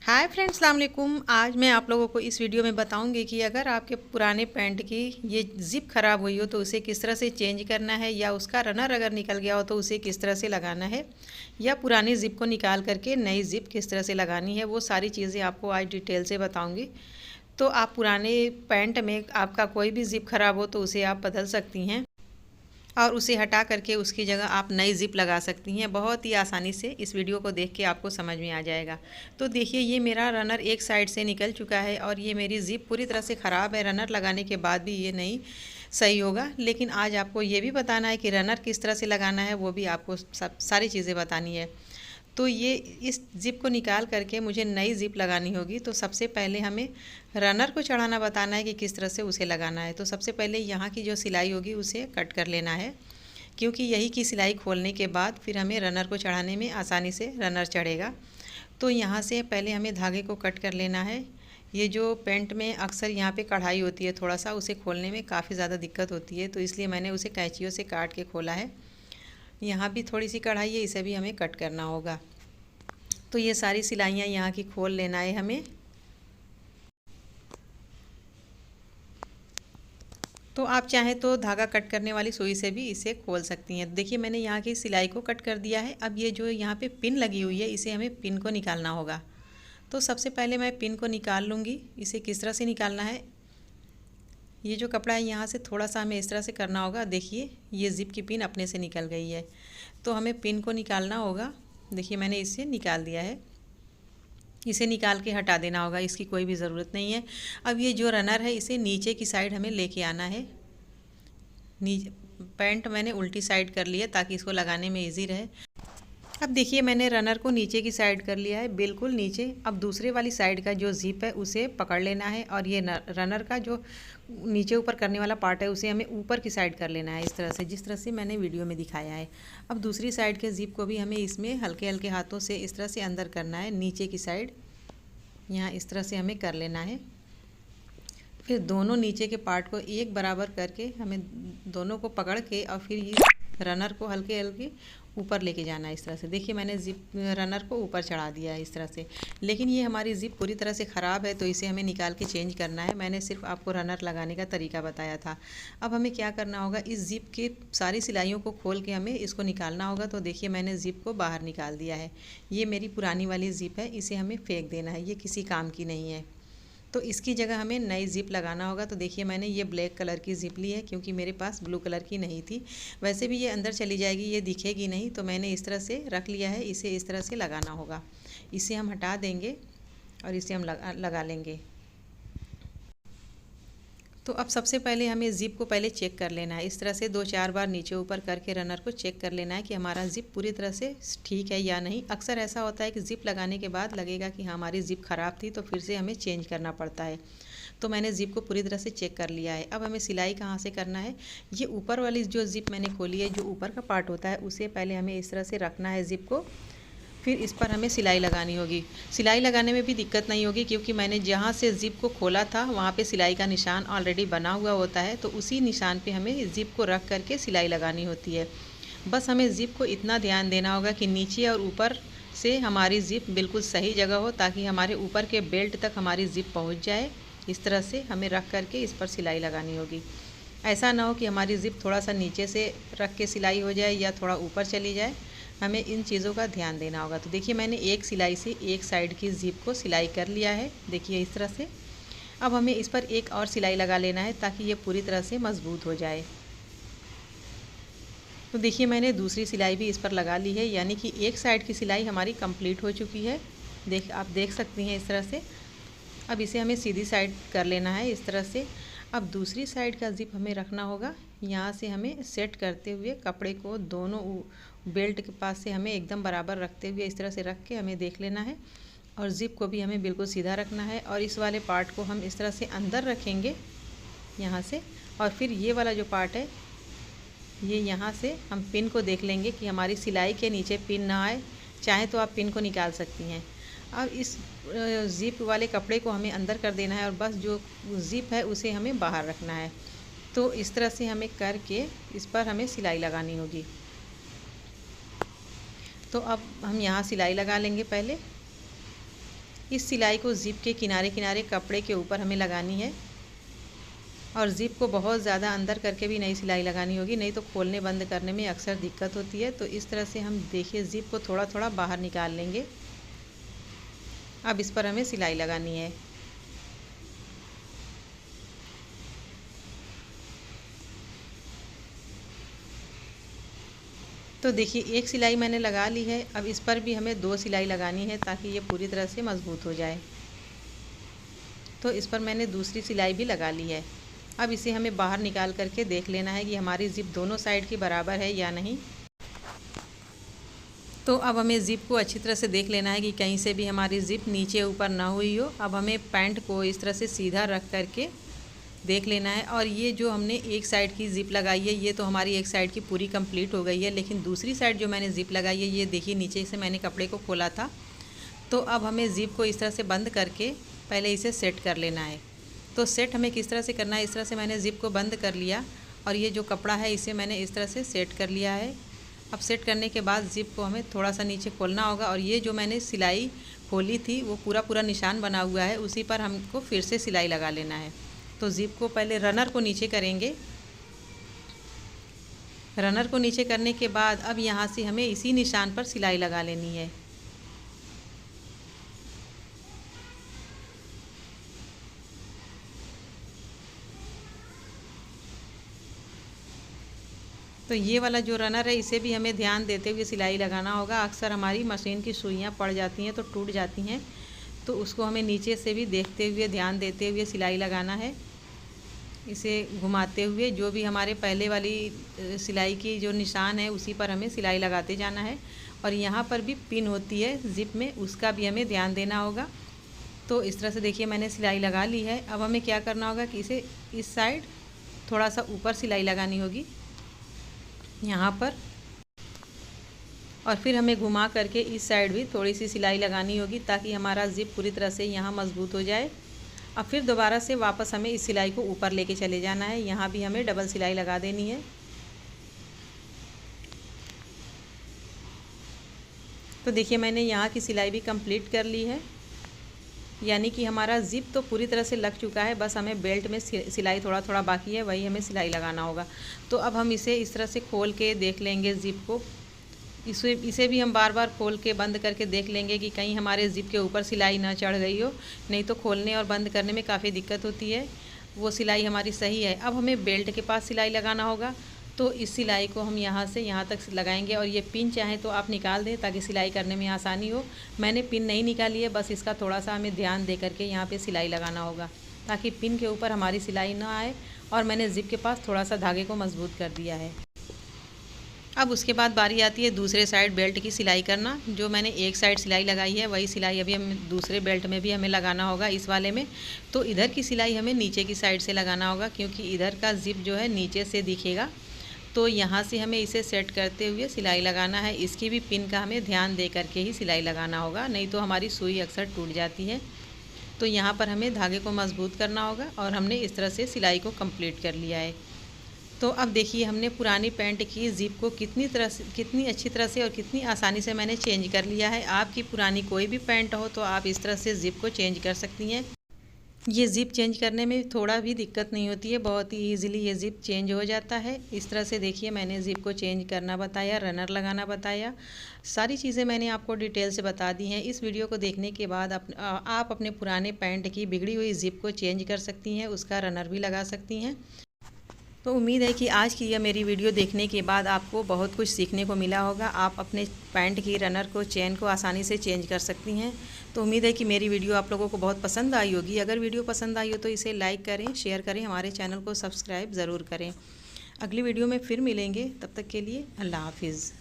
Hi friends, अस्सलाम वालेकुम। आज मैं आप लोगों को इस वीडियो में बताऊंगी कि अगर आपके पुराने पैंट की ये ज़िप ख़राब हुई हो तो उसे किस तरह से चेंज करना है, या उसका रनर अगर निकल गया हो तो उसे किस तरह से लगाना है, या पुरानी ज़िप को निकाल करके नई ज़िप किस तरह से लगानी है। वो सारी चीज़ें आपको आज डिटेल से बताऊँगी। तो आप पुराने पैंट में आपका कोई भी ज़िप ख़राब हो तो उसे आप बदल सकती हैं और उसे हटा करके उसकी जगह आप नई ज़िप लगा सकती हैं बहुत ही आसानी से। इस वीडियो को देख के आपको समझ में आ जाएगा। तो देखिए, ये मेरा रनर एक साइड से निकल चुका है और ये मेरी ज़िप पूरी तरह से ख़राब है। रनर लगाने के बाद भी ये नहीं सही होगा, लेकिन आज आपको ये भी बताना है कि रनर किस तरह से लगाना है, वो भी आपको सब सारी चीज़ें बतानी है। तो ये इस ज़िप को निकाल करके मुझे नई ज़िप लगानी होगी। तो सबसे पहले हमें रनर को चढ़ाना बताना है कि किस तरह से उसे लगाना है। तो सबसे पहले यहाँ की जो सिलाई होगी उसे कट कर लेना है, क्योंकि यही की सिलाई खोलने के बाद फिर हमें रनर को चढ़ाने में आसानी से रनर चढ़ेगा। तो यहाँ से पहले हमें धागे को कट कर लेना है। ये जो पेंट में अक्सर यहाँ पे कढ़ाई होती है, थोड़ा सा उसे खोलने में काफ़ी ज़्यादा दिक्कत होती है, तो इसलिए मैंने उसे कैंचियों से काट के खोला है। यहाँ भी थोड़ी सी कढ़ाई है, इसे भी हमें कट करना होगा। तो ये सारी सिलाइयाँ यहाँ की खोल लेना है हमें। तो आप चाहें तो धागा कट करने वाली सुई से भी इसे खोल सकती हैं। देखिए, मैंने यहाँ की सिलाई को कट कर दिया है। अब ये जो यहाँ पे पिन लगी हुई है, इसे हमें पिन को निकालना होगा। तो सबसे पहले मैं पिन को निकाल लूँगी। इसे किस तरह से निकालना है, ये जो कपड़ा है यहाँ से थोड़ा सा हमें इस तरह से करना होगा। देखिए, ये ज़िप की पिन अपने से निकल गई है। तो हमें पिन को निकालना होगा। देखिए, मैंने इसे निकाल दिया है। इसे निकाल के हटा देना होगा, इसकी कोई भी ज़रूरत नहीं है। अब ये जो रनर है इसे नीचे की साइड हमें लेके आना है। नीचे पैंट मैंने उल्टी साइड कर लिया ताकि इसको लगाने में इजी रहे। अब देखिए, मैंने रनर को नीचे की साइड कर लिया है, बिल्कुल नीचे। अब दूसरे वाली साइड का जो ज़िप है उसे पकड़ लेना है, और ये रनर का जो नीचे ऊपर करने वाला पार्ट है उसे हमें ऊपर की साइड कर लेना है, इस तरह से, जिस तरह से मैंने वीडियो में दिखाया है। अब दूसरी साइड के ज़िप को भी हमें इसमें हल्के हल्के हाथों से इस तरह से अंदर करना है। नीचे की साइड यहाँ इस तरह से हमें कर लेना है। फिर दोनों नीचे के पार्ट को एक बराबर करके हमें दोनों को पकड़ के और फिर ये रनर को हल्के हल्के ऊपर लेके जाना है, इस तरह से। देखिए, मैंने ज़िप रनर को ऊपर चढ़ा दिया है इस तरह से। लेकिन ये हमारी ज़िप पूरी तरह से ख़राब है, तो इसे हमें निकाल के चेंज करना है। मैंने सिर्फ आपको रनर लगाने का तरीका बताया था। अब हमें क्या करना होगा, इस ज़िप की सारी सिलाइयों को खोल के हमें इसको निकालना होगा। तो देखिए, मैंने ज़िप को बाहर निकाल दिया है। ये मेरी पुरानी वाली ज़िप है, इसे हमें फेंक देना है, ये किसी काम की नहीं है। तो इसकी जगह हमें नई ज़िप लगाना होगा। तो देखिए, मैंने ये ब्लैक कलर की ज़िप ली है, क्योंकि मेरे पास ब्लू कलर की नहीं थी। वैसे भी ये अंदर चली जाएगी, ये दिखेगी नहीं, तो मैंने इस तरह से रख लिया है। इसे इस तरह से लगाना होगा। इसे हम हटा देंगे और इसे हम लगा लेंगे। तो अब सबसे पहले हमें ज़िप को पहले चेक कर लेना है। इस तरह से 2-4 बार नीचे ऊपर करके रनर को चेक कर लेना है कि हमारा ज़िप पूरी तरह से ठीक है या नहीं। अक्सर ऐसा होता है कि ज़िप लगाने के बाद लगेगा कि हाँ, हमारी ज़िप ख़राब थी, तो फिर से हमें चेंज करना पड़ता है। तो मैंने ज़िप को पूरी तरह से चेक कर लिया है। अब हमें सिलाई कहाँ से करना है, ये ऊपर वाली जो ज़िप मैंने खोली है, जो ऊपर का पार्ट होता है, उसे पहले हमें इस तरह से रखना है ज़िप को। फिर इस पर हमें सिलाई लगानी होगी। सिलाई लगाने में भी दिक्कत नहीं होगी, क्योंकि मैंने जहाँ से ज़िप को खोला था वहाँ पे सिलाई का निशान ऑलरेडी बना हुआ होता है। तो उसी निशान पे हमें ज़िप को रख करके सिलाई लगानी होती है। बस हमें ज़िप को इतना ध्यान देना होगा कि नीचे और ऊपर से हमारी ज़िप बिल्कुल सही जगह हो, ताकि हमारे ऊपर के बेल्ट तक हमारी ज़िप पहुँच जाए। इस तरह से हमें रख करके इस पर सिलाई लगानी होगी। ऐसा ना हो कि हमारी ज़िप थोड़ा सा नीचे से रख के सिलाई हो जाए या थोड़ा ऊपर चली जाए। हमें इन चीज़ों का ध्यान देना होगा। तो देखिए, मैंने एक सिलाई से एक साइड की ज़िप को सिलाई कर लिया है, देखिए इस तरह से। अब हमें इस पर एक और सिलाई लगा लेना है, ताकि ये पूरी तरह से मज़बूत हो जाए। तो देखिए, मैंने दूसरी सिलाई भी इस पर लगा ली है, यानी कि एक साइड की सिलाई हमारी कंप्लीट हो चुकी है। आप देख सकती हैं इस तरह से। अब इसे हमें सीधी साइड कर लेना है, इस तरह से। अब दूसरी साइड का ज़िप हमें रखना होगा। यहाँ से हमें सेट करते हुए कपड़े को दोनों बेल्ट के पास से हमें एकदम बराबर रखते हुए इस तरह से रख के हमें देख लेना है। और ज़िप को भी हमें बिल्कुल सीधा रखना है, और इस वाले पार्ट को हम इस तरह से अंदर रखेंगे यहाँ से। और फिर ये वाला जो पार्ट है, ये यहाँ से हम पिन को देख लेंगे कि हमारी सिलाई के नीचे पिन ना आए। चाहे तो आप पिन को निकाल सकती हैं। अब इस ज़िप वाले कपड़े को हमें अंदर कर देना है, और बस जो ज़िप है उसे हमें बाहर रखना है। तो इस तरह से हमें करके इस पर हमें सिलाई लगानी होगी। तो अब हम यहाँ सिलाई लगा लेंगे पहले। इस सिलाई को ज़िप के किनारे किनारे कपड़े के ऊपर हमें लगानी है और ज़िप को बहुत ज़्यादा अंदर करके भी नहीं सिलाई लगानी होगी, नहीं तो खोलने बंद करने में अक्सर दिक्कत होती है। तो इस तरह से हम देखिए ज़िप को थोड़ा थोड़ा बाहर निकाल लेंगे। अब इस पर हमें सिलाई लगानी है। तो देखिए एक सिलाई मैंने लगा ली है। अब इस पर भी हमें 2 सिलाई लगानी है ताकि ये पूरी तरह से मज़बूत हो जाए। तो इस पर मैंने दूसरी सिलाई भी लगा ली है। अब इसे हमें बाहर निकाल करके देख लेना है कि हमारी ज़िप दोनों साइड की बराबर है या नहीं। तो अब हमें ज़िप को अच्छी तरह से देख लेना है कि कहीं से भी हमारी ज़िप नीचे ऊपर ना हुई हो। अब हमें पैंट को इस तरह से सीधा रख करके देख लेना है। और ये जो हमने एक साइड की ज़िप लगाई है, ये तो हमारी एक साइड की पूरी कंप्लीट हो गई है, लेकिन दूसरी साइड जो मैंने ज़िप लगाई है, ये देखिए नीचे से मैंने कपड़े को खोला था। तो अब हमें ज़िप को इस तरह से बंद करके पहले इसे सेट कर लेना है। तो सेट हमें किस तरह से करना है, इस तरह से मैंने ज़िप को बंद कर लिया और ये जो कपड़ा है इसे मैंने इस तरह से सेट कर लिया है। अब सेट करने के बाद ज़िप को हमें थोड़ा सा नीचे खोलना होगा और ये जो मैंने सिलाई खोली थी वो पूरा निशान बना हुआ है, उसी पर हमको फिर से सिलाई लगा लेना है। तो ज़िप को पहले रनर को नीचे करेंगे। रनर को नीचे करने के बाद अब यहाँ से हमें इसी निशान पर सिलाई लगा लेनी है। तो ये वाला जो रनर है इसे भी हमें ध्यान देते हुए सिलाई लगाना होगा। अक्सर हमारी मशीन की सुइयाँ पड़ जाती हैं तो टूट जाती हैं, तो उसको हमें नीचे से भी देखते हुए ध्यान देते हुए सिलाई लगाना है। इसे घुमाते हुए जो भी हमारे पहले वाली सिलाई की जो निशान है उसी पर हमें सिलाई लगाते जाना है। और यहाँ पर भी पिन होती है ज़िप में, उसका भी हमें ध्यान देना होगा। तो इस तरह से देखिए मैंने सिलाई लगा ली है। अब हमें क्या करना होगा कि इसे इस साइड थोड़ा सा ऊपर सिलाई लगानी होगी यहाँ पर, और फिर हमें घुमा करके इस साइड भी थोड़ी सी सिलाई लगानी होगी ताकि हमारा ज़िप पूरी तरह से यहाँ मज़बूत हो जाए। अब फिर दोबारा से वापस हमें इस सिलाई को ऊपर लेके चले जाना है। यहाँ भी हमें डबल सिलाई लगा देनी है। तो देखिए मैंने यहाँ की सिलाई भी कंप्लीट कर ली है, यानी कि हमारा ज़िप तो पूरी तरह से लग चुका है, बस हमें बेल्ट में सिलाई थोड़ा थोड़ा बाकी है, वही हमें सिलाई लगाना होगा। तो अब हम इसे इस तरह से खोल के देख लेंगे ज़िप को। इसे भी हम बार बार खोल के बंद करके देख लेंगे कि कहीं हमारे ज़िप के ऊपर सिलाई ना चढ़ गई हो, नहीं तो खोलने और बंद करने में काफ़ी दिक्कत होती है। वो सिलाई हमारी सही है। अब हमें बेल्ट के पास सिलाई लगाना होगा। तो इस सिलाई को हम यहाँ से यहाँ तक लगाएंगे और ये पिन चाहें तो आप निकाल दें ताकि सिलाई करने में आसानी हो। मैंने पिन नहीं निकाली है, बस इसका थोड़ा सा हमें ध्यान दे करके यहाँ पे सिलाई लगाना होगा ताकि पिन के ऊपर हमारी सिलाई ना आए। और मैंने ज़िप के पास थोड़ा सा धागे को मजबूत कर दिया है। अब उसके बाद बारी आती है दूसरे साइड बेल्ट की सिलाई करना। जो मैंने एक साइड सिलाई लगाई है वही सिलाई अभी हम दूसरे बेल्ट में भी हमें लगाना होगा, इस वाले में। तो इधर की सिलाई हमें नीचे की साइड से लगाना होगा क्योंकि इधर का ज़िप जो है नीचे से दिखेगा। तो यहाँ से हमें इसे सेट करते हुए सिलाई लगाना है। इसकी भी पिन का हमें ध्यान दे करके ही सिलाई लगाना होगा, नहीं तो हमारी सुई अक्सर टूट जाती है। तो यहाँ पर हमें धागे को मजबूत करना होगा और हमने इस तरह से सिलाई को कंप्लीट कर लिया है। तो अब देखिए हमने पुरानी पैंट की ज़िप को कितनी अच्छी तरह से और कितनी आसानी से मैंने चेंज कर लिया है। आपकी पुरानी कोई भी पैंट हो तो आप इस तरह से ज़िप को चेंज कर सकती हैं। ये ज़िप चेंज करने में थोड़ा भी दिक्कत नहीं होती है, बहुत ही ईजिली ये ज़िप चेंज हो जाता है। इस तरह से देखिए मैंने ज़िप को चेंज करना बताया, रनर लगाना बताया, सारी चीज़ें मैंने आपको डिटेल से बता दी हैं। इस वीडियो को देखने के बाद आप अपने पुराने पैंट की बिगड़ी हुई ज़िप को चेंज कर सकती हैं, उसका रनर भी लगा सकती हैं। तो उम्मीद है कि आज की यह मेरी वीडियो देखने के बाद आपको बहुत कुछ सीखने को मिला होगा। आप अपने पैंट की रनर को, चेन को आसानी से चेंज कर सकती हैं। तो उम्मीद है कि मेरी वीडियो आप लोगों को बहुत पसंद आई होगी। अगर वीडियो पसंद आई हो तो इसे लाइक करें, शेयर करें, हमारे चैनल को सब्सक्राइब ज़रूर करें। अगली वीडियो में फिर मिलेंगे, तब तक के लिए अल्लाह हाफिज़।